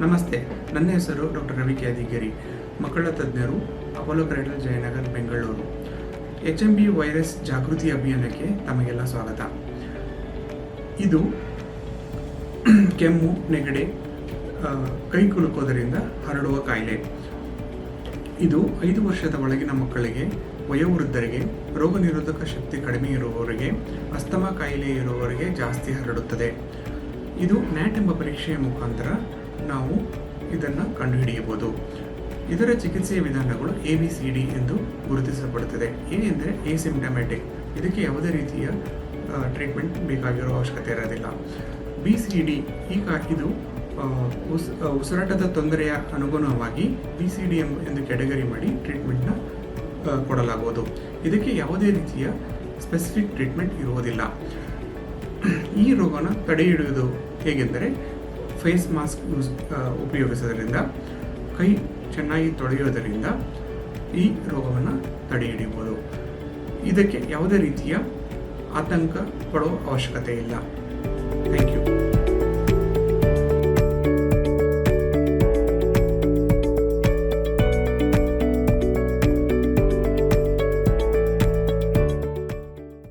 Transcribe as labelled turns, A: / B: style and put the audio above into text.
A: ನಮಸ್ತೆ, ನನ್ನ ಹೆಸರು ಡಾಕ್ಟರ್ ರವಿ ಕ್ಯಾದಿಗೇರಿ, ಮಕ್ಕಳ ತಜ್ಞರು, Apollo Cradle Jayanagar, Bengaluru. HMB virus ಜಾಗೃತಿ ಅಭಿಯಾನಕ್ಕೆ ತಮಗೆಲ್ಲ ಸ್ವಾಗತ. ಇದು ಕೆಮ್ಮು, ನೆಗಡಿ, ಕೈ ಕುಲುಕೋದರಿಂದ ಹರಡುವ ಕಾಯಿಲೆ. ಇದು 5 ವರ್ಷದ ಒಳಗಿನ ಮಕ್ಕಳಿಗೆ, ವಯೋವೃದ್ಧರಿಗೆ, ರೋಗ ನಿರೋಧಕ ಶಕ್ತಿ ಕಡಿಮೆ ಇರುವವರಿಗೆ, ಅಸ್ತಮಾ ಕಾಯಿಲೆ ಇರುವವರಿಗೆ ಜಾಸ್ತಿ ಹರಡುತ್ತದೆ. ಇದು ನ್ಯಾಟ್ ಎಂಬ ಪರೀಕ್ಷೆಯ ಮುಖಾಂತರ ನಾವು ಇದನ್ನು ಕಂಡುಹಿಡಿಯಬಹುದು. ಇದರ ಚಿಕಿತ್ಸೆಯ ವಿಧಾನಗಳು ABCD ಎಂದು ಗುರುತಿಸಲ್ಪಡುತ್ತದೆ. ಎ ಎಂದರೆ ಎಸಿಂಪ್ಟಮ್ಯಾಟಿಕ್, ಇದಕ್ಕೆ ಯಾವುದೇ ರೀತಿಯ ಟ್ರೀಟ್ಮೆಂಟ್ ಬೇಕಾಗಿರೋ ಅವಶ್ಯಕತೆ ಇರೋದಿಲ್ಲ. BCD ಇದು ಉಸಿರಾಟದ ತೊಂದರೆಯ ಅನುಗುಣವಾಗಿ BCD ಎಂದು ಕ್ಯಾಟಗರಿ ಮಾಡಿ ಟ್ರೀಟ್ಮೆಂಟ್ನ ಕೊಡಲಾಗುವುದು. ಇದಕ್ಕೆ ಯಾವುದೇ ರೀತಿಯ ಸ್ಪೆಸಿಫಿಕ್ ಟ್ರೀಟ್ಮೆಂಟ್ ಇರುವುದಿಲ್ಲ. ಈ ರೋಗನ ತಡೆಹಿಡಿಯುವುದು ಹೇಗೆಂದರೆ ಫೇಸ್ ಮಾಸ್ಕ್ ಉಪಯೋಗಿಸೋದ್ರಿಂದ, ಕೈ ಚೆನ್ನಾಗಿ ತೊಳೆಯೋದರಿಂದ ಈ ರೋಗವನ್ನು ತಡೆಹಿಡಿಯಬಹುದು. ಇದಕ್ಕೆ ಯಾವುದೇ ರೀತಿಯ ಆತಂಕ ಪಡುವ ಅವಶ್ಯಕತೆ ಇಲ್ಲ. Thank you.